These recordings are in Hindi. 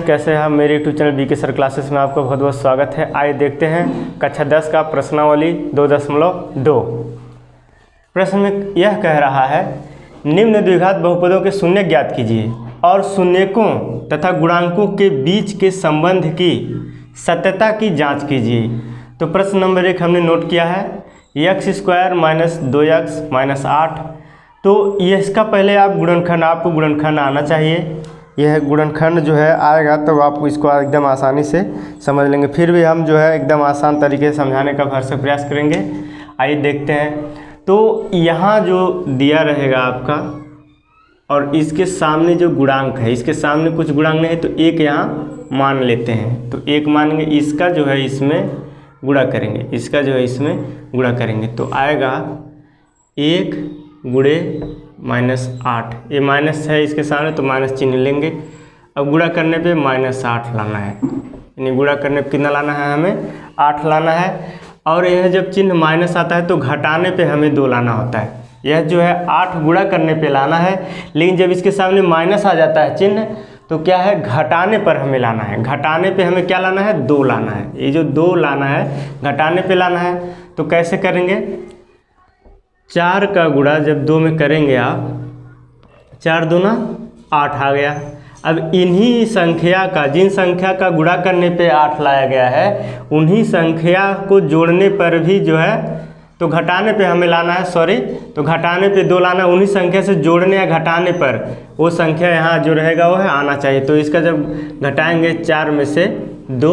कैसे हैं? मेरे YouTube channel BK sir classes में आपका बहुत बहुत स्वागत है। आइए देखते हैं कक्षा 10 का प्रश्नावली 2.2। प्रश्न में यह कह रहा है, निम्न द्विघात बहुपदों के शून्य ज्ञात कीजिए और शून्यकों तथा गुणांकों के बीच के संबंध की सत्यता की जांच कीजिए। तो प्रश्न नंबर 1 हमने नोट किया है, x² - 2x - 8। तो ये इसका पहले आप गुणनखंड, आपको गुणनखंड आना चाहिए। यह गुणनखंड जो है आएगा तो आप इसको एकदम आसानी से समझ लेंगे। फिर भी हम जो है एकदम आसान तरीके से समझाने का भरसक प्रयास करेंगे। आइए देखते हैं। तो यहाँ जो दिया रहेगा आपका और इसके सामने जो गुणांक है, इसके सामने कुछ गुणांक नहीं है तो एक यहाँ मान लेते हैं। तो एक मानेंगे, इसका जो है इसमें गुणा करेंगे, इसका जो है इसमें गुणा करेंगे तो आएगा 1 × -8। ये माइनस है इसके सामने तो माइनस चिन्ह लेंगे। अब गुणा करने पे -8 लाना है, यानी गुणा करने पे कितना लाना है, हमें 8 लाना है। और यह जब चिन्ह माइनस आता है तो घटाने पे हमें 2 लाना होता है। यह जो है 8 गुणा करने पे लाना है, लेकिन जब इसके सामने माइनस आ जाता है चिन्ह तो क्या है, घटाने पर हमें लाना है। घटाने पे हमें क्या लाना है, 2 लाना है। ये जो 2 लाना है घटाने पे लाना है। तो कैसे करेंगे, 4 का गुणा जब 2 में करेंगे आप, 4 दूना 8 आ गया। अब इन्हीं संख्या का, जिन संख्या का गुणा करने पे 8 लाया गया है, उन्हीं संख्या को जोड़ने पर भी जो है तो घटाने पे हमें लाना है, सॉरी, तो घटाने पे 2 लाना। उन्हीं संख्या से जोड़ने या घटाने पर वो संख्या यहाँ जो रहेगा वो है आना चाहिए। तो इसका जब घटाएंगे 4 में से 2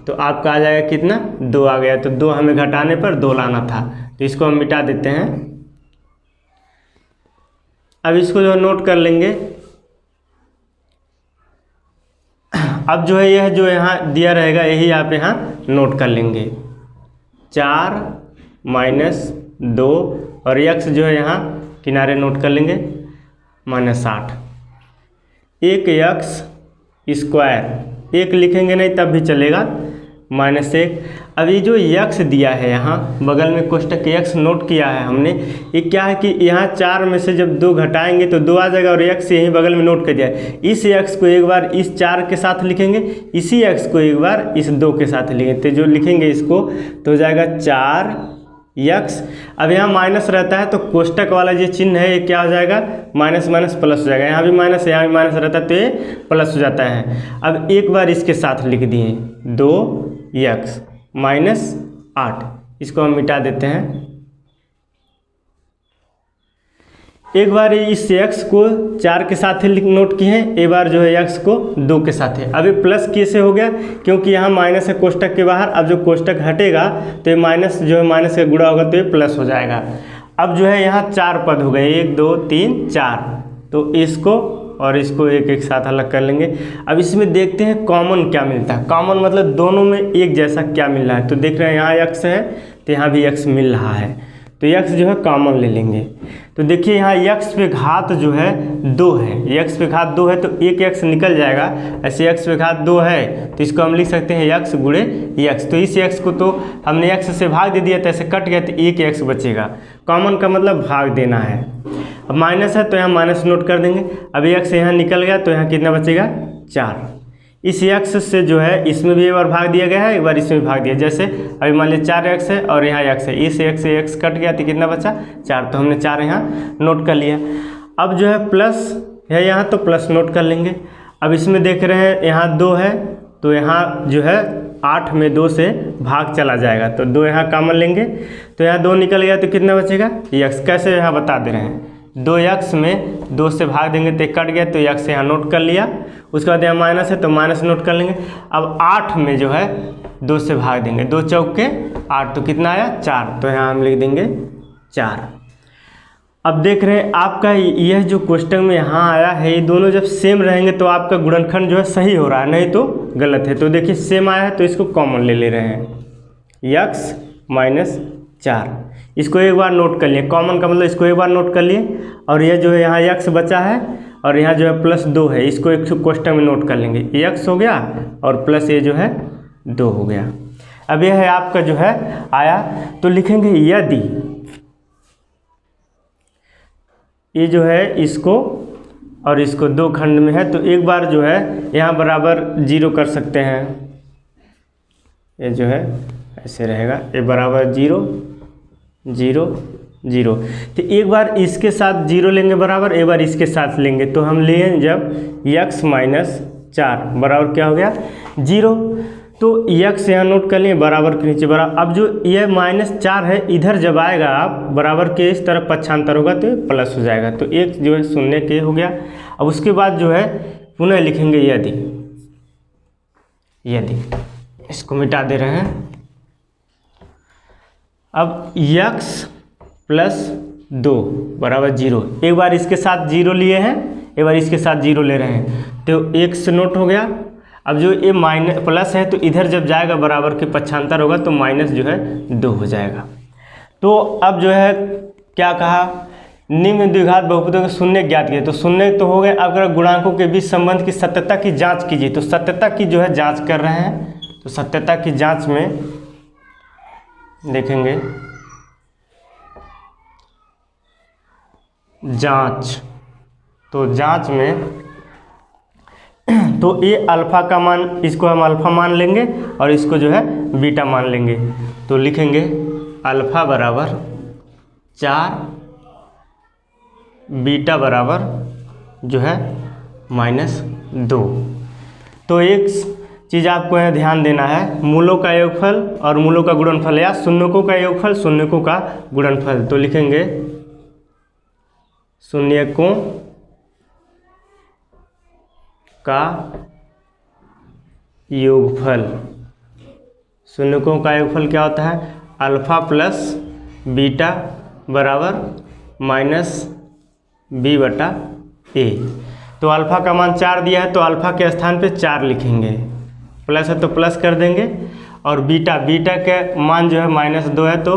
तो आपका आ जाएगा कितना, 2 आ गया। तो 2 हमें घटाने पर 2 लाना था, तो इसको हम मिटा देते हैं। अब इसको जो नोट कर लेंगे। अब जो है यह जो यहाँ दिया रहेगा यही आप यहाँ नोट कर लेंगे, 4 - 2 और x जो है यहाँ किनारे नोट कर लेंगे -8। 1x², 1 लिखेंगे नहीं तब भी चलेगा, -1। अब ये जो x दिया है यहाँ बगल में कोष्टक x नोट किया है हमने, ये क्या है कि यहाँ 4 में से जब 2 घटाएंगे तो 2 आ जाएगा और x यहीं बगल में नोट कर दिया है। इस x को एक बार इस 4 के साथ लिखेंगे, इसी x को एक बार इस 2 के साथ लिखेंगे। तो जो लिखेंगे इसको तो हो जाएगा 4x। अब यहाँ माइनस रहता है तो कोष्टक वाला जो चिन्ह है ये क्या हो जाएगा, माइनस माइनस प्लस हो जाएगा। यहाँ भी माइनस है, यहाँ भी माइनस रहता है तो ये प्लस हो जाता है। अब एक बार इसके साथ लिख दिए 2x - 8, इसको हम मिटा देते हैं। एक बार इस x को 4 के साथ ही नोट किए हैं, एक बार जो है x को 2 के साथ है। अब ये प्लस कैसे हो गया, क्योंकि यहाँ माइनस है कोष्टक के बाहर। अब जो कोष्टक हटेगा तो ये माइनस जो है माइनस का गुणा होगा तो ये प्लस हो जाएगा। अब जो है यहाँ 4 पद हो गए, 1 2 3 4, तो इसको और इसको एक साथ अलग कर लेंगे। अब इसमें देखते हैं कॉमन क्या मिलता है। कॉमन मतलब दोनों में एक जैसा क्या मिल रहा है। तो देख रहे हैं यहाँ x है तो यहाँ भी x मिल रहा है, तो x जो है कॉमन ले लेंगे। तो देखिए यहाँ x पे घात जो है 2 है, x पे घात 2 है तो एक x निकल जाएगा। ऐसे x पे घात 2 है तो इसको हम लिख सकते हैं x × x। तो इस x को तो हमने x से भाग दे दिया तो ऐसे कट गया तो एक x बचेगा। कॉमन का मतलब भाग देना है। अब माइनस है तो यहाँ माइनस नोट कर देंगे। अब x यहाँ निकल गया तो यहाँ कितना बचेगा, 4। इस x से जो है इसमें भी एक बार भाग दिया गया है, एक बार इसमें भी भाग दिया। जैसे अभी मान लीजिए 4x है और यहाँ x है, इस x से x कट गया तो कितना बचा, 4। तो हमने 4 यहाँ नोट कर लिया। अब जो है प्लस है यहाँ तो प्लस नोट कर लेंगे। अब इसमें देख रहे हैं यहाँ 2 है तो यहाँ जो है 8 में 2 से भाग चला जाएगा तो 2 यहाँ कॉमन लेंगे तो यहाँ 2 निकल गया तो कितना बचेगा, x। कैसे यहाँ बता दे रहे हैं, 2x में 2 से भाग देंगे तो कट गया तो x यहाँ नोट कर लिया। उसके बाद यहाँ माइनस है तो माइनस नोट कर लेंगे। अब 8 में जो है 2 से भाग देंगे, 2 चौके 8 तो कितना आया, 4। तो यहाँ हम लिख देंगे 4। अब देख रहे हैं आपका यह जो क्वेश्चन में यहाँ आया है, ये दोनों जब सेम रहेंगे तो आपका गुणनखंड जो है सही हो रहा है, नहीं तो गलत है। तो देखिए सेम आया है तो इसको कॉमन ले रहे हैं, x - 4। इसको एक बार नोट कर लिए, कॉमन का मतलब इसको एक बार नोट कर लिए। और यह जो है यहाँ x बचा है और यहाँ जो है +2 है, इसको एक कोष्टक में नोट कर लेंगे। x हो गया और प्लस ये जो है 2 हो गया। अब यह है आपका जो है आया, तो लिखेंगे यदि ये जो है इसको और इसको 2 खंड में है, तो एक बार जो है यहाँ बराबर 0 कर सकते हैं। ये जो है ऐसे रहेगा, ये बराबर 0 0 0। तो एक बार इसके साथ 0 लेंगे बराबर, एक बार इसके साथ लेंगे, तो हम लिए जब x माइनस 4 बराबर क्या हो गया 0, तो x यहाँ नोट कर लिए बराबर के नीचे बराबर। अब जो ये -4 है इधर जब आएगा आप बराबर के इस तरफ पक्षांतर होगा तो प्लस हो जाएगा, तो एक जो है शून्य के हो गया। अब उसके बाद जो है पुनः लिखेंगे यदि, इसको मिटा दे रहे हैं। अब x प्लस 2 बराबर 0, एक बार इसके साथ 0 लिए हैं, एक बार इसके साथ 0 ले रहे हैं, तो 1 से नोट हो गया। अब जो ये माइनस प्लस है तो इधर जब जाएगा बराबर के पक्षांतर होगा तो माइनस जो है 2 हो जाएगा। तो अब जो है क्या कहा, निम्न द्विघात बहुपदों के शून्य ज्ञात किए, तो शून्य तो हो गए। अब अगर गुणांकों के बीच संबंध की सत्यता की जांच कीजिए, तो सत्यता की जो है जांच कर रहे हैं, तो सत्यता की जांच में देखेंगे जांच, तो जांच में तो ये अल्फा का मान, इसको हम अल्फा मान लेंगे और इसको जो है बीटा मान लेंगे, तो लिखेंगे अल्फा बराबर 4, बीटा बराबर जो है -2। तो एक चीज़ आपको यहाँ ध्यान देना है, मूलों का योगफल और मूलों का गुणनफल, या शून्यकों का योगफल शून्यकों का गुणनफल, तो लिखेंगे शून्यकों का योगफल। शून्यकों का योगफल क्या होता है, अल्फा प्लस बीटा बराबर -b/a। तो अल्फा का मान 4 दिया है, तो अल्फा के स्थान पे 4 लिखेंगे, प्लस है तो प्लस कर देंगे, और बीटा के मान जो है -2 है, तो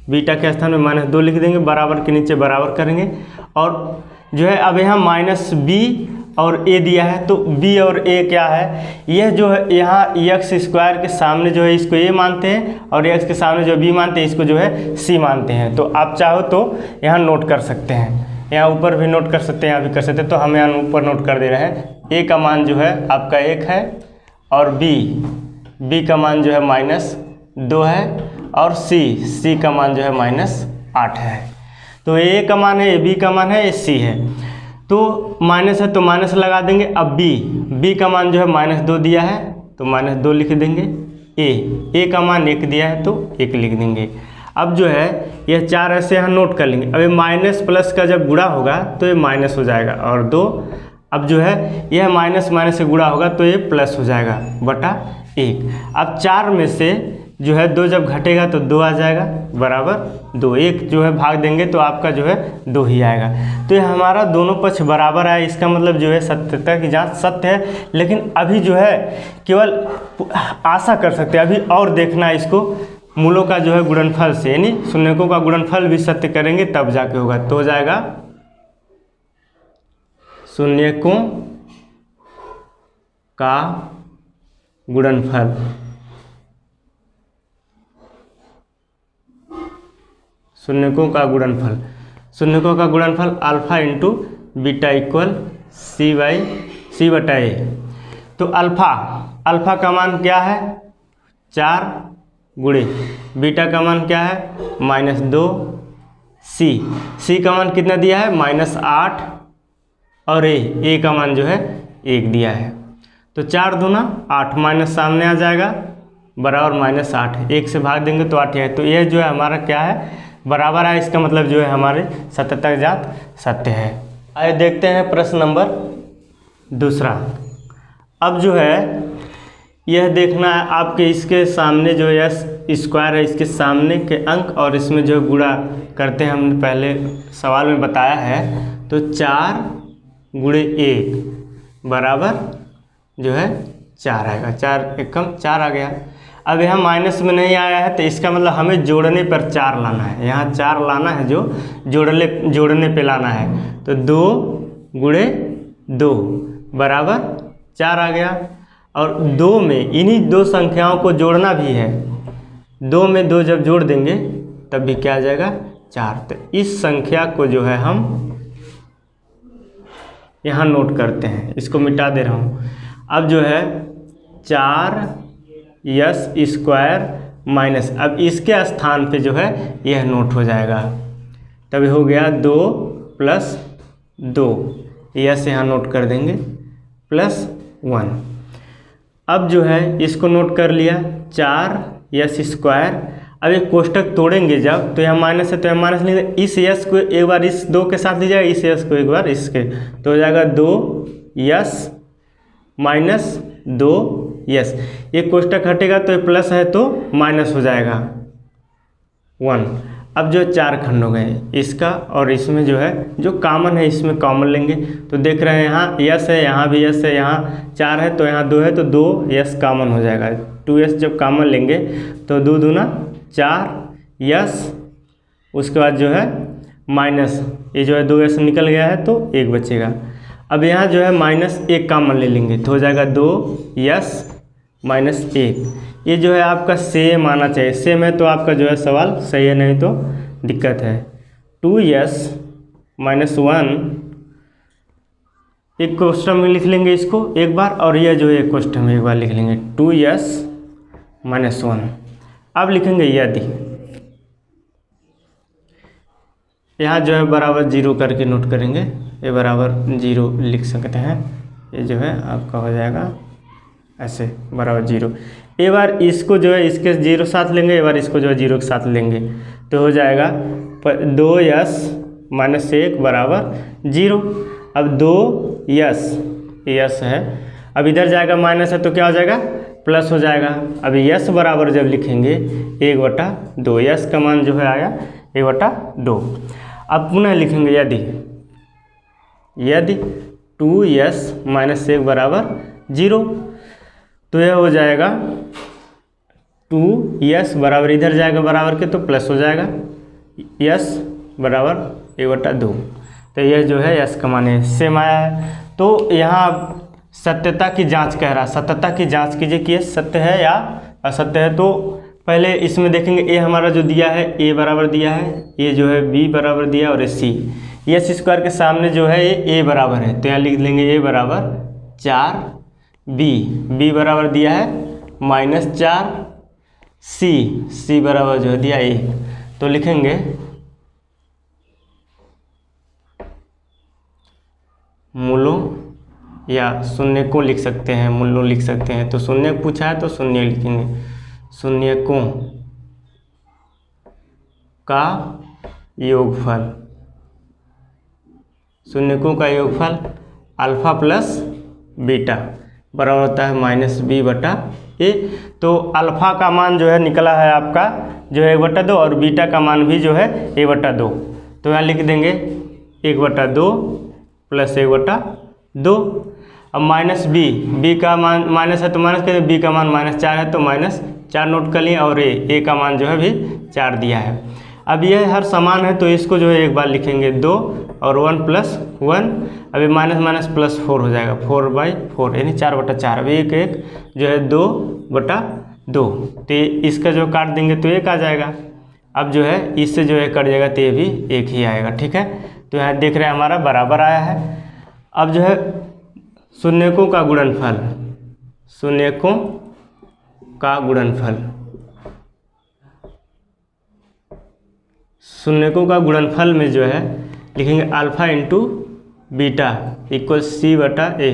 बीटा के स्थान में -2 लिख देंगे, बराबर के नीचे बराबर करेंगे। और जो है अब यहाँ -b और a दिया है, तो b और a क्या है, यह जो है यहाँ x² के सामने जो है इसको a मानते हैं, और x के सामने जो b मानते हैं इसको जो है c मानते हैं। तो आप चाहो तो यहाँ नोट कर सकते हैं, यहाँ ऊपर भी नोट कर सकते हैं, यहाँ भी कर सकते हैं, तो हम यहाँ ऊपर नोट कर दे रहे हैं। a का मान जो है आपका 1 है, और b का मान जो है -2 है, और c का मान जो है -8 है। तो a का मान है, b का मान है, ये c है, तो माइनस है तो माइनस लगा देंगे। अब b का मान जो है -2 दिया है, तो -2 लिख देंगे। a का मान 1 दिया है, तो 1 लिख देंगे। अब जो है यह 4 ऐसे यहाँ नोट कर लेंगे। अब ये माइनस प्लस का जब गुणा होगा तो ये माइनस हो जाएगा, और 2 अब जो है यह माइनस से गुणा होगा तो ये प्लस हो जाएगा बटा 1। अब 4 में से जो है 2 जब घटेगा तो 2 आ जाएगा, बराबर 2। 1 जो है भाग देंगे तो आपका जो है 2 ही आएगा। तो ये हमारा दोनों पक्ष बराबर है, इसका मतलब जो है सत्यता की जांच सत्य है। लेकिन अभी जो है केवल आशा कर सकते हैं, अभी और देखना है इसको मूलों का जो है गुणनफल से, यानी शून्यकों का गुणनफल भी सत्य करेंगे तब जाके होगा। तो हो जाएगा शून्यकों का गुणनफल, शून्यकों का गुणनफल, शून्यकों का गुणनफल alpha into beta equal c/a। तो अल्फा का मान क्या है 4 गुणे, बीटा का मान क्या है -2, c का मान कितना दिया है -8, और a का मान जो है 1 दिया है। तो 4 दूना 8, माइनस सामने आ जाएगा, बराबर -8, 1 से भाग देंगे तो 8 है। तो यह जो है हमारा क्या है बराबर है, इसका मतलब जो है हमारे सत्यता की जांच सत्य है। आइए देखते हैं प्रश्न नंबर 2। अब जो है यह देखना है आपके इसके सामने जो s² है, इसके सामने के अंक और इसमें जो गुणा करते हैं, हमने पहले सवाल में बताया है। तो 4 गुणे 1 बराबर जो है 4 आएगा, 4 एकम 4 आ गया। अब यहाँ माइनस में नहीं आया है, तो इसका मतलब हमें जोड़ने पर 4 लाना है, यहाँ 4 लाना है, जो जोड़ने पे लाना है। तो 2 गुणे 2 बराबर 4 आ गया। और 2 में इन्हीं 2 संख्याओं को जोड़ना भी है, 2 में 2 जब जोड़ देंगे तब भी क्या आ जाएगा 4। तो इस संख्या को जो है हम यहाँ नोट करते हैं, इसको मिटा दे रहा हूँ। अब जो है 4s² माइनस, अब इसके स्थान पे जो है यह नोट हो जाएगा, तभी हो गया 2 + 2, यस यहाँ नोट कर देंगे, +1। अब जो है इसको नोट कर लिया 4s²। अब एक कोष्टक तोड़ेंगे जब, तो यहाँ माइनस है तो यहाँ माइनस लेंगे, इस यस को एक बार इस 2 के साथ लीजिएगा, इस यस को एक बार इसके, तो हो जाएगा 2s माइनस 2s। ये कोष्टक हटेगा तो ये प्लस है तो माइनस हो जाएगा 1। अब जो 4 खंड हो गए इसका, और इसमें जो है जो कॉमन है इसमें कॉमन लेंगे, तो देख रहे हैं यहाँ यस है, यहाँ भी यस है, यहाँ 4 है तो यहाँ 2 है, तो 2s कॉमन हो जाएगा। 2s जब कॉमन लेंगे तो 2 दूना 4s, उसके बाद जो है माइनस, ये जो है 2s निकल गया है तो 1 बचेगा। अब यहाँ जो है -1 कॉमन ले लेंगे तो हो जाएगा 2s -1। ये जो है आपका सेम आना चाहिए, सेम है तो आपका जो है सवाल सही है, नहीं तो दिक्कत है। 2s -1 एक क्वेश्चन में लिख लेंगे इसको एक बार, और यह जो है एक क्वेश्चन में एक बार लिख लेंगे 2s -1। अब लिखेंगे यदि, यहाँ जो है बराबर 0 करके नोट करेंगे, ये बराबर 0 लिख सकते हैं, ये जो है आपका हो जाएगा ऐसे बराबर 0। एक बार इसको जो है इसके 0 साथ लेंगे, एक बार इसको जो है 0 के साथ लेंगे, तो हो जाएगा 2s -1 बराबर 0। अब 2s है, अब इधर जाएगा माइनस है तो क्या हो जाएगा प्लस हो जाएगा। अब s बराबर जब लिखेंगे 1/2, s का मान जो है आया 1/2। अब पुनः लिखेंगे यदि 2s -1 बराबर 0, तो यह हो जाएगा 2s बराबर, इधर जाएगा बराबर के तो प्लस हो जाएगा, s बराबर 1/2। तो यह जो है s का मान है, सेम आया है। तो यहाँ सत्यता की जांच कह रहा है, सत्यता की जांच कीजिए कि ये सत्य है या असत्य है। तो पहले इसमें देखेंगे a हमारा जो दिया है a बराबर दिया है, ये जो है b बराबर दिया और c, s² के सामने जो है ये a बराबर है, तो यहाँ लिख लेंगे a बराबर 4b बराबर दिया है -4, c बराबर जो है दिया 1, तो लिखेंगे मूलों या शून्यकों लिख सकते हैं, मूलों लिख सकते हैं। तो शून्य पूछा है तो शून्य लिखेंगे, शून्यकों का योगफल, शून्यकों का योगफल अल्फा प्लस बीटा बराबर होता है -b/a। तो अल्फा का मान जो है निकला है आपका जो है 1/2, और बीटा का मान भी जो है 1/2। तो यहाँ लिख देंगे 1/2 + 1/2। अब -b का मान माइनस है तो माइनस करें, b का मान -4 है तो -4 नोट कर लिए, और a का /मान जो है भी 4 दिया है। अब यह हर समान है तो इसको जो है एक बार लिखेंगे 2 और 1 + 1, अभी माइनस +4 हो जाएगा, 4/4 यानी 4/4। अब 1 जो है 2/2, तो इसका जो काट देंगे तो 1 आ जाएगा। अब जो है इससे जो है कट जाएगा तो ये भी 1 ही आएगा, ठीक है। तो यहाँ देख रहे हैं हमारा बराबर आया है। अब जो है शून्यकों का गुणनफल, शून्यकों का गुणनफल, शून्यकों का गुणनफल में जो है लिखेंगे अल्फा × बीटा = c/a।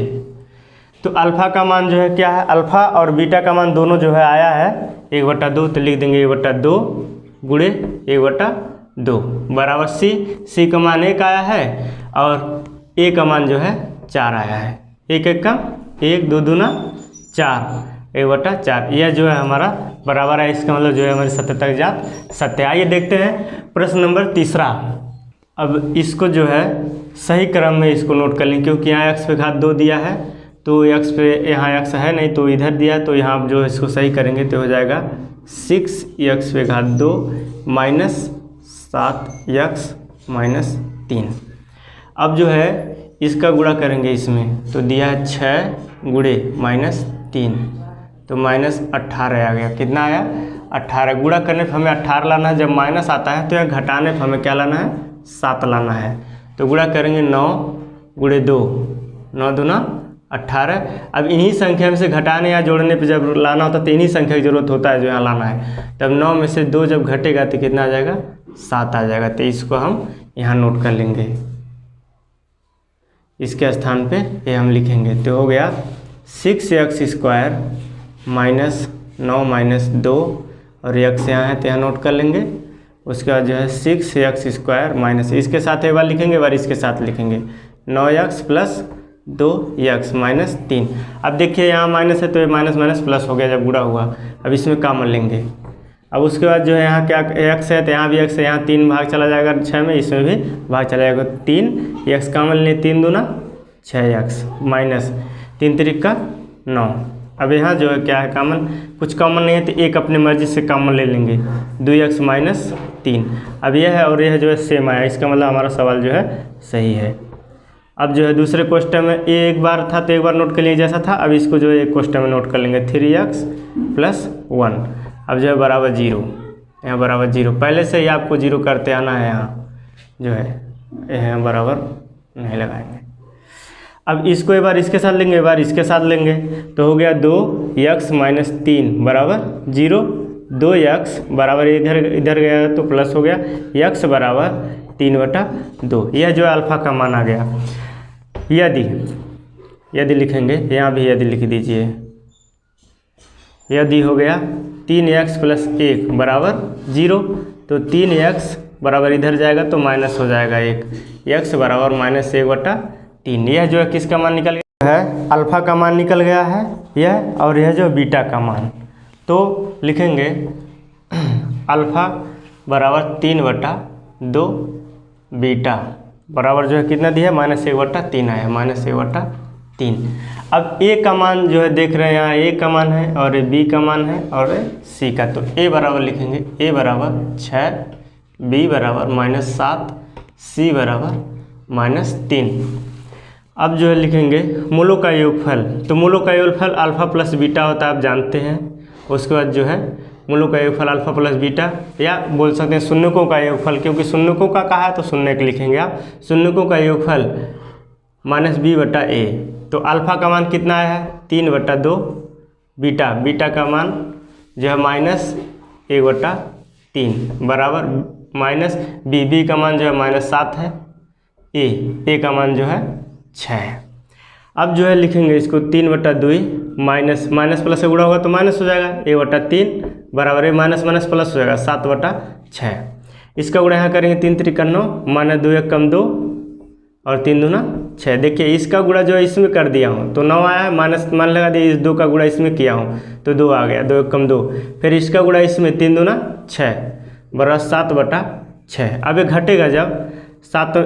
तो अल्फा का मान जो है क्या है, अल्फा और बीटा का मान दोनों जो है आया है 1/2, तो लिख देंगे 1/2 × 1/2 बराबर c का मान 1 आया है और a का मान जो है 4 आया है। 1 × 1 2 दूना 4 1/4, यह जो है हमारा बराबर है। इसका मतलब जो है हमारी सत्यता की जांच सत्य। आइए देखते हैं प्रश्न नंबर 3। अब इसको जो है सही क्रम में इसको नोट कर लें, क्योंकि यहाँ x पे घात 2 दिया है, तो x पे यहाँ x है नहीं तो इधर दिया, तो यहाँ जो इसको सही करेंगे तो हो जाएगा 6x पे घात 2 -7x -3। अब जो है इसका गुणा करेंगे इसमें, तो दिया है 6 × -3, तो -18 आ गया। कितना आया 18। गुणा करने पर हमें 18 लाना है, जब माइनस आता है तो यहाँ घटाने पर हमें क्या लाना है 7 लाना है। तो गुणा करेंगे 9 × 2 9 दूना 18। अब इन्हीं संख्या में से घटाने या जोड़ने पे जब लाना होता है तो इन्हीं संख्या की जरूरत होता है जो यहाँ लाना है। तब 9 में से 2 जब घटेगा तो कितना आ जाएगा, 7 आ जाएगा। तो इसको हम यहाँ नोट कर लेंगे, इसके स्थान पे ये हम लिखेंगे। तो हो गया 6x² माइनस 9 माइनस 2 और x यहाँ है तो यहाँ नोट कर लेंगे। उसके बाद जो है 6x² माइनस, इसके साथ एक बार लिखेंगे, एक बार इसके साथ लिखेंगे, 9x प्लस 2x माइनस 3। अब देखिए यहाँ माइनस है तो ये माइनस माइनस प्लस हो गया जब गुणा हुआ। अब इसमें कॉमन लेंगे। अब उसके बाद जो है यहाँ क्या x है तो यहाँ भी x है, यहाँ 3 भाग चला जाएगा 6 में, इसमें भी भाग चला जाएगा 3, x कॉमन ले 3 दूना 6x माइनस 3 त्रिक का 9। अब यहाँ जो है क्या है कॉमन, कुछ कॉमन नहीं है तो एक अपने मर्जी से कॉमन ले लेंगे, 2x माइनस 3। अब यह है और यह जो है सेम आया, इसका मतलब हमारा सवाल जो है सही है। अब जो है दूसरे क्वेश्चन में ये एक बार था तो एक बार नोट कर लिए जैसा था। अब इसको जो है एक क्वेश्चन में नोट कर लेंगे, 3x प्लस 1। अब जो है बराबर 0, यहाँ बराबर 0, पहले से ही आपको 0 करते आना है। यहाँ जो है यहाँ बराबर नहीं लगाएंगे। अब इसको एक बार इसके साथ लेंगे, एक बार इसके साथ लेंगे, तो हो गया 2x माइनस 3 बराबर 0। 2x बराबर इधर गया तो प्लस हो गया, x बराबर 3/2। यह जो है अल्फ़ा का मान आ गया। यदि लिखेंगे, यहाँ भी यदि लिख दीजिए। यदि हो गया 3x प्लस 1 बराबर 0, तो 3x बराबर इधर जाएगा तो माइनस हो जाएगा 1, x बराबर माइनस 1/3। यह जो है किसका मान निकल गया है, अल्फ़ा का मान निकल गया है यह, और यह जो बीटा का मान। तो लिखेंगे अल्फ़ा बराबर 3/2, बीटा बराबर जो है कितना दिया है, -1/3 आया, -1/3। अब a का मान जो है देख रहे हैं यहाँ, a का मान है और b का मान है और c का। तो a बराबर लिखेंगे, a बराबर 6, b बराबर -7, c बराबर -3। अब जो है लिखेंगे मूलों का योगफल। तो मूलों का योगफल अल्फ़ा प्लस बीटा होता है, आप जानते हैं। उसके बाद जो है मूलों का योगफल अल्फ़ा प्लस बीटा, या बोल सकते हैं शून्यकों का योगफल, क्योंकि शून्यकों का कहा है तो शून्य के लिखेंगे आप। शून्यकों का योगफल -b/a। तो अल्फ़ा का मान कितना आया है, 3/2, बीटा का मान जो है -1/3 बराबर -b का मान जो है -7 है, a का मान जो है 6। अब जो है लिखेंगे इसको 3/2 माइनस प्लस से गुणा होगा तो माइनस हो जाएगा, 1/3 बराबर माइनस प्लस हो जाएगा 7/6। इसका गुणा यहाँ करेंगे, 3 त्रिक 9, -2 1 कम 2 और 3 दूना 6। देखिए इसका गुणा जो है इसमें कर दिया हूँ तो 9 आया है, माइनस मान लगा दिया, इस 2 का गुणा इसमें किया हूँ तो 2 आ गया, 2 1 कम 2। फिर इसका गुणा इसमें 3 दूना 6 बराबर 7/6। अब ये घटेगा जब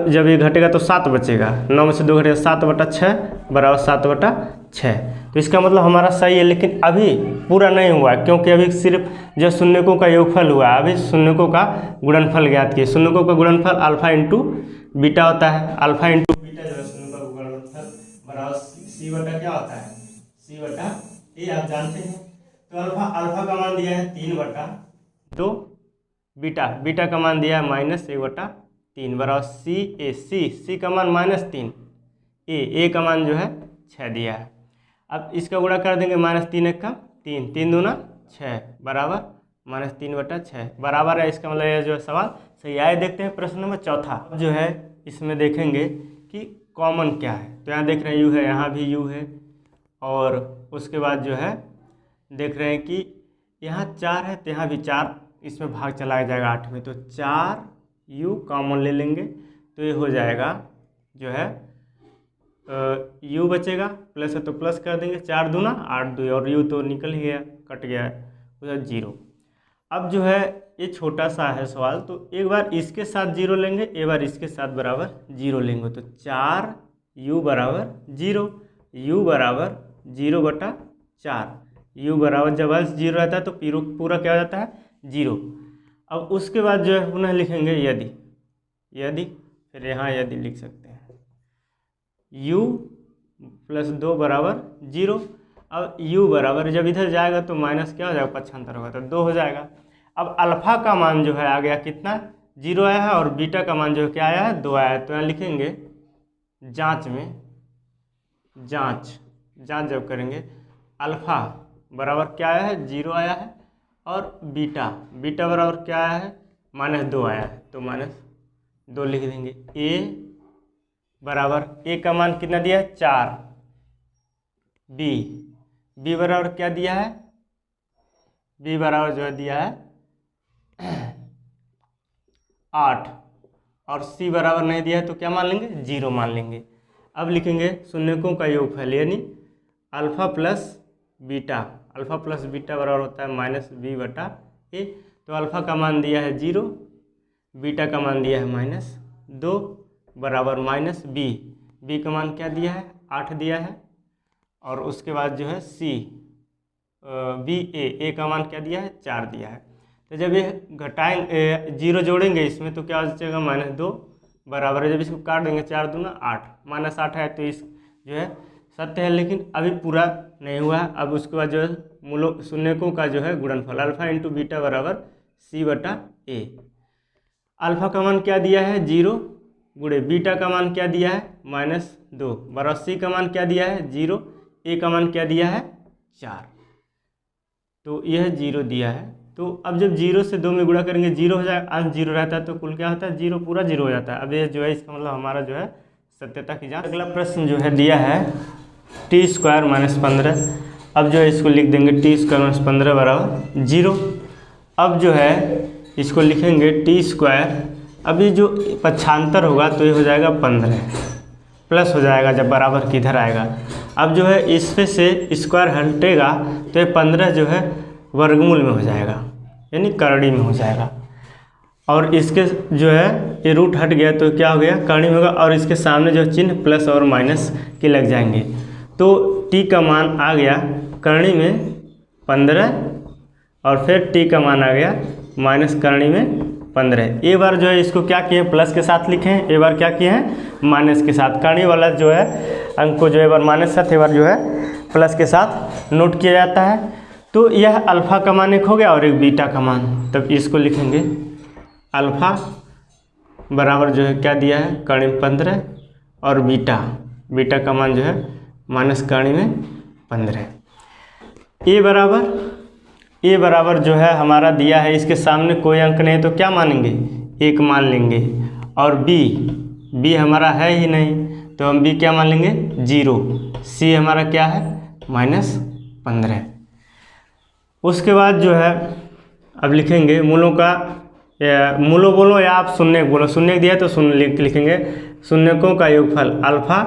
ये घटेगा तो 7 बचेगा, 9 में से 2 घटेगा, 7/6 बराबर 7/6। तो इसका मतलब हमारा सही है, लेकिन अभी पूरा नहीं हुआ क्योंकि अभी सिर्फ जो शून्यकों का योगफल हुआ, अभी शून्यकों का गुणनफल ज्ञात किए। शून्यकों का गुणनफल अल्फ़ा इंटू बीटा होता है, अल्फ़ा इंटू बीटा जो है शून्यकों का गुणनफल बराबर c/ क्या होता है, c/a, आप जानते हैं। तो अल्फ़ा का मान दिया है 3/2, बीटा का मान दिया है -1/3 बराबर c का मान -3, a का मान जो है 6 दिया है। अब इसका गुणा कर देंगे, -3 1 का 3, 3 दूना 6 बराबर -3/6 बराबर है। इसका मतलब यह जो है सवाल सही आए। देखते हैं प्रश्न नंबर 4 जो है, इसमें देखेंगे कि कॉमन क्या है। तो यहाँ देख रहे हैं u है, यहाँ भी u है, और उसके बाद जो है देख रहे हैं कि यहाँ 4 है तो यहाँ भी 4, इसमें भाग चलाया जाएगा 8 में, तो 4u कॉमन ले लेंगे तो ये हो जाएगा जो है u बचेगा, प्लस है तो प्लस कर देंगे, 4 दूना 8 2, और u तो निकल ही गया, कट गया है, उधर 0। अब जो है ये छोटा सा है सवाल, तो एक बार इसके साथ 0 लेंगे, एक बार इसके साथ बराबर 0 लेंगे, तो 4u बराबर 0, u बराबर 0/4। u बराबर जब 0 रहता है तो पूरा क्या हो जाता है, 0। अब उसके बाद जो है पुनः लिखेंगे यदि, फिर यहाँ यदि लिख सकते हैं, u + 2 बराबर 0। अब u बराबर जब इधर जाएगा तो माइनस क्या हो जाएगा, पक्षांतर होगा तो 2 हो जाएगा। अब अल्फ़ा का मान जो है आ गया कितना, 0 आया है, और बीटा का मान जो है क्या आया है, 2 आया है। तो यहाँ लिखेंगे जांच में जांच जब करेंगे अल्फ़ा बराबर क्या आया है, 0 आया है, और बीटा बराबर क्या आया है, -2 आया है, तो -2 लिख देंगे। ए बराबर ए का मान कितना दिया है, 4, बी बराबर क्या दिया है, बी बराबर जो है दिया है 8, और सी बराबर नहीं दिया है तो क्या मान लेंगे, 0 मान लेंगे। अब लिखेंगे शून्यकों का योगफल, यानी अल्फ़ा प्लस बीटा बराबर होता है -b/a। तो अल्फ़ा का मान दिया है 0, बीटा का मान दिया है -2 बराबर -b का मान क्या दिया है, 8 दिया है, और उसके बाद जो है सी a का मान क्या दिया है, 4 दिया है। तो जब ये घटाएंगे 0 जोड़ेंगे इसमें तो क्या हो जाएगा, -2 बराबर है, जब इसको काट देंगे 4 दूना 8, -8 है, तो इस जो है सत्य है, लेकिन अभी पूरा नहीं हुआ है। अब उसके बाद जो है मूलों शून्यकों का जो है गुणनफल अल्फ़ा इंटू बीटा बराबर c/a। अल्फ़ा का मान क्या दिया है, 0 गुणे बीटा का मान क्या दिया है, -2 बराबर सी का मान क्या दिया है, 0, ए का मान क्या दिया है, 4, तो यह 0 दिया है। तो अब जब 0 से 2 में गुणा करेंगे 0 हो जाएगा, अंश 0 रहता है तो कुल क्या होता है, 0, पूरा 0 हो जाता है। अब ये जो है इसका मतलब हमारा जो है सत्यता की जांच। अगला प्रश्न जो है दिया है t² - 15। अब जो है इसको लिख देंगे t² - 15 बराबर 0। अब जो है इसको लिखेंगे t², अभी जो पक्षांतर होगा तो ये हो जाएगा 15 प्लस हो जाएगा जब बराबर किधर आएगा। अब जो है इसमें से स्क्वायर हटेगा तो ये 15 जो है वर्गमूल में हो जाएगा, यानी करड़ी में हो जाएगा, और इसके जो है ये रूट हट गया तो क्या हो गया, करड़ी में होगा, और इसके सामने जो चिन्ह प्लस और माइनस के लग जाएंगे। तो t का मान आ गया करड़ी में 15, और फिर t का मान आ गया माइनस करड़ी में 15। एक बार जो है इसको क्या किए, प्लस के साथ लिखे हैं, एक बार क्या किए हैं, माइनस के साथ। करड़ी वाला जो है अंक को जो है एक बार माइनस के साथ, एक बार जो है प्लस के साथ नोट किया जाता है। तो यह अल्फ़ा का मान एक हो गया और एक बीटा का मान, तब इसको लिखेंगे अल्फ़ा बराबर जो है क्या दिया है, करड़ी में 15, और बीटा का मान जो है माइनस करड़ी में 15। ए बराबर जो है हमारा दिया है, इसके सामने कोई अंक नहीं तो क्या मानेंगे, 1 मान लेंगे, और बी हमारा है ही नहीं तो हम बी क्या मान लेंगे, 0। सी हमारा क्या है, -15। उसके बाद जो है अब लिखेंगे मूलों का, मूलों बोलो या आप शून्य बोलो, शून्य दिया है तो शून्य लिखेंगे। शून्यकों का योगफल अल्फ़ा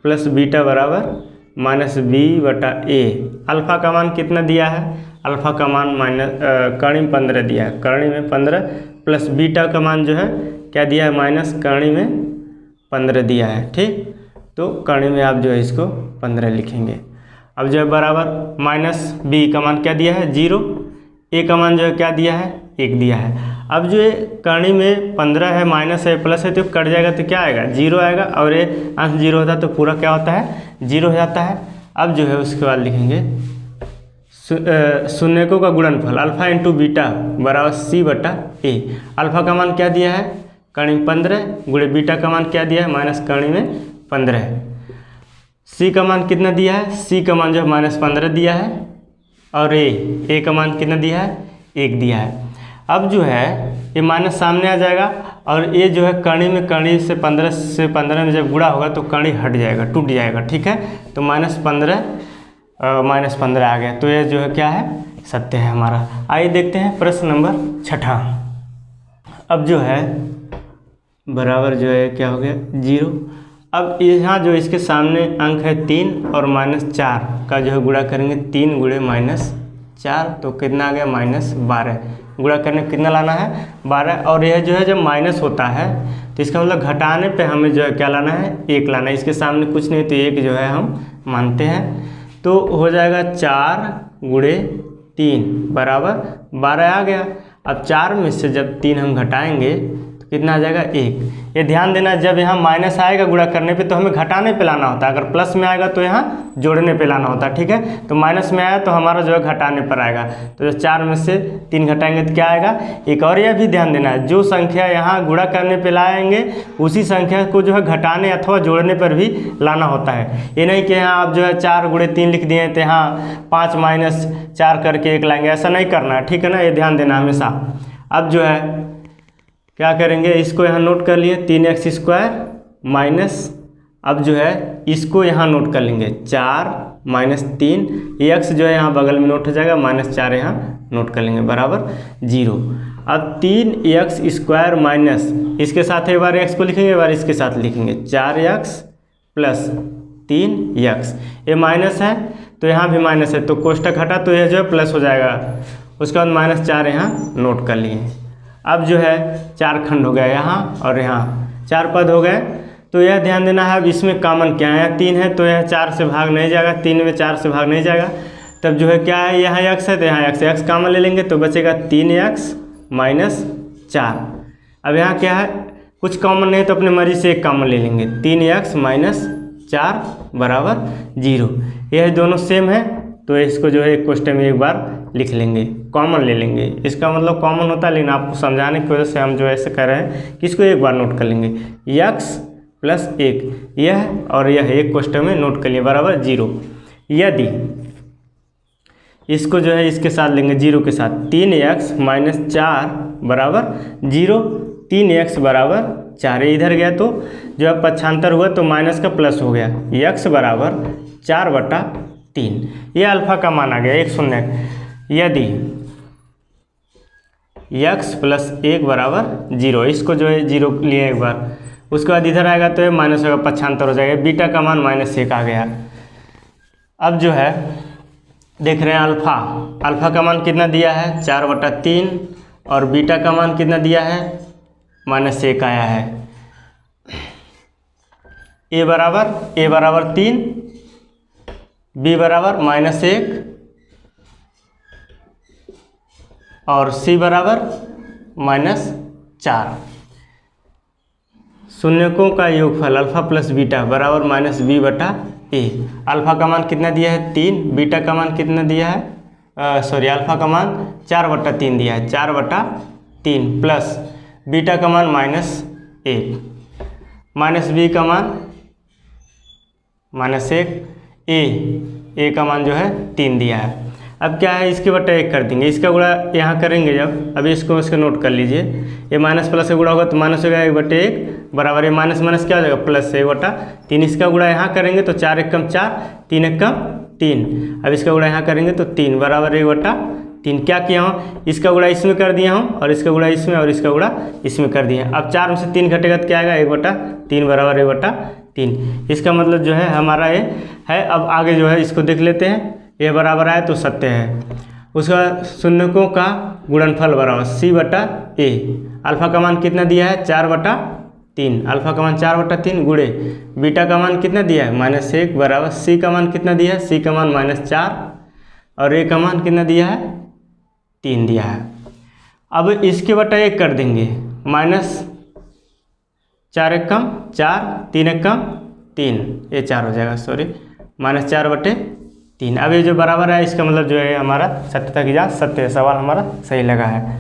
प्लस बीटा बराबर -b/a। अल्फ़ा का मान कितना दिया है, अल्फ़ा का मान करड़ी में 15 दिया है, करड़ी में 15, प्लस बीटा का मान जो है क्या दिया है, माइनस करड़ी में 15 दिया है, ठीक। तो करड़ी में आप जो है इसको 15 लिखेंगे। अब जो है बराबर -b का मान क्या दिया है, 0, ए का मान जो है क्या दिया है, 1 दिया है। अब जो है करड़ी में 15 है, माइनस है, प्लस है, तो कट जाएगा तो क्या आएगा, 0 आएगा, और ये अंश 0 होता है तो पूरा क्या होता है, 0 हो जाता है। अब जो है उसके बाद लिखेंगे शून्यकों का गुणनफल अल्फ़ा इंटू बीटा बराबर c/a। अल्फ़ा का मान क्या दिया है, करड़ी में 15, गुणे बीटा का मान क्या दिया है, माइनस करड़ी में 15। सी का मान कितना दिया है, सी का मान जो है -15 दिया है, और ए का मान कितना दिया है, 1 दिया है। अब जो है ये माइनस सामने आ जाएगा, और ये जो है करड़ी से 15 में जब गुणा होगा तो करड़ी हट जाएगा, टूट जाएगा, ठीक है। तो -15 आ गया, तो ये जो है क्या है, सत्य है हमारा। आइए देखते हैं प्रश्न नंबर 6। अब जो है बराबर जो है क्या हो गया, 0। अब यहाँ जो इसके सामने अंक है 3 और -4 का जो है गुणा करेंगे, 3 गुणे -4 तो कितना आ गया, -12। गुणा करने कितना लाना है, 12। और यह जो है जब माइनस होता है तो इसका मतलब घटाने पे हमें जो है क्या लाना है, 1 लाना है। इसके सामने कुछ नहीं तो 1 जो है हम मानते हैं, तो हो जाएगा 4 गुणे 3 बराबर 12 आ गया। अब 4 में से जब 3 हम घटाएंगे तो कितना आ जाएगा 1। ये ध्यान देना, जब यहाँ माइनस आएगा गुणा करने पे तो हमें घटाने पे लाना होता है, अगर प्लस में आएगा तो यहाँ जोड़ने पे लाना होता है, ठीक है। तो माइनस में आया तो हमारा जो है घटाने पर आएगा, तो जो 4 में से 3 घटाएंगे तो क्या आएगा 1। और यह भी ध्यान देना है, जो संख्या यहाँ गुणा करने पे लाएंगे उसी संख्या को जो है घटाने अथवा जोड़ने पर भी लाना होता है। ये नहीं कि यहाँ आप जो है 4 × 3 लिख दिए तो यहाँ 5 - 4 करके 1 लाएंगे, ऐसा नहीं करना है, ठीक है ना, ये ध्यान देना हमेशा। अब जो है क्या करेंगे, इसको यहाँ नोट कर लिए 3x² माइनस, अब जो है इसको यहाँ नोट कर लेंगे 4 - 3, x जो है यहाँ बगल में नोट हो जाएगा, -4 यहाँ नोट कर लेंगे बराबर 0। अब 3x² माइनस, इसके साथ एक बार x को लिखेंगे, एक बार इसके साथ लिखेंगे 4x + 3x। ये माइनस है तो यहाँ भी माइनस है, तो कोष्टक हटा तो यह जो है प्लस हो जाएगा। उसके बाद -4 यहाँ नोट कर लिए। अब जो है 4 खंड हो गया यहाँ और यहाँ 4 पद हो गए, तो यह ध्यान देना है। अब इसमें कॉमन क्या है, 3 है तो यह 4 से भाग नहीं जाएगा, 3 में 4 से भाग नहीं जाएगा। तब जो है क्या है, यहाँ x है तो यहाँ x कॉमन ले लेंगे तो बचेगा 3x - 4। अब यहाँ क्या है, कुछ कॉमन नहीं तो अपने मर्जी से एक कॉमन ले लेंगे, 3x - 4 बराबर 0। यह दोनों सेम है तो इसको जो है एक क्वेश्चन में एक बार लिख लेंगे, कॉमन ले लेंगे। इसका मतलब कॉमन होता है, लेकिन आपको समझाने की वजह से हम जो ऐसे कर रहे हैं कि इसको एक बार नोट कर लेंगे, x + 1 यह और यह एक क्वेश्चन में नोट कर लिए बराबर 0। यदि इसको जो है इसके साथ लेंगे 0 के साथ, 3x - 4 बराबर 0, 3x बराबर 4, इधर गया तो जो है पक्षांतर हुआ तो माइनस का प्लस हो गया, x बराबर 4/3। ये अल्फा का मान आ गया 1 0। यदि x + 1 बराबर 0, इसको जो है 0 लिए एक बार, उसके बाद इधर आएगा तो ये माइनस होगा, पक्षांतर हो जाएगा, बीटा का मान -1 आ गया। अब जो है देख रहे हैं अल्फा का मान कितना दिया है 4/3 और बीटा का मान कितना दिया है -1 आया है। a बराबर 3, b बराबर -1 और c बराबर -4। शून्यकों का योगफल अल्फा + बीटा बराबर -b/a। अल्फा का मान कितना दिया है 3, बीटा का मान कितना दिया है अल्फा का मान 4/3 दिया है, 4/3 प्लस बीटा का मान -1 माइनस b का मान -1, a का मान जो है 3 दिया है। अब क्या है, इसके बटा 1 कर देंगे, इसका गुणा यहाँ करेंगे जब, अभी इसको नोट कर लीजिए, ये माइनस प्लस से गुणा होगा तो माइनस हो गया 1/1 बराबर, ये माइनस माइनस क्या हो जाएगा प्लस 1/3। इसका गुणा यहाँ करेंगे तो 4 × 1 = 4, 3 × 1 = 3। अब इसका गुणा यहाँ करेंगे तो 3 बराबर 1/3। क्या किया हूँ, इसका गुणा इसमें कर दिया हूँ और इसका गुणा इसमें और इसका गुणा इसमें कर दिया। अब 4 में से 3 घटेगा तो क्या आएगा 1/3 बराबर 1/3। इसका मतलब जो है हमारा ये है। अब आगे जो है इसको देख लेते हैं, ये बराबर आए तो सत्य है। उसका शून्यकों का गुणनफल बराबर c/a। अल्फा का मान कितना दिया है 4/3, अल्फा का मान 4/3 गुणे बीटा का मान कितना दिया है -1 बराबर c का मान कितना दिया है, c का मान -4 और a का मान कितना दिया है 3 दिया है। अब इसके बटा 1 कर देंगे, -4 × 1 = 4, 3 × 1 = 3, ये 4 हो जाएगा, सॉरी -4/3। अब ये जो बराबर है इसका मतलब जो है हमारा सत्यता की जांच सत्य है, सवाल हमारा सही लगा है।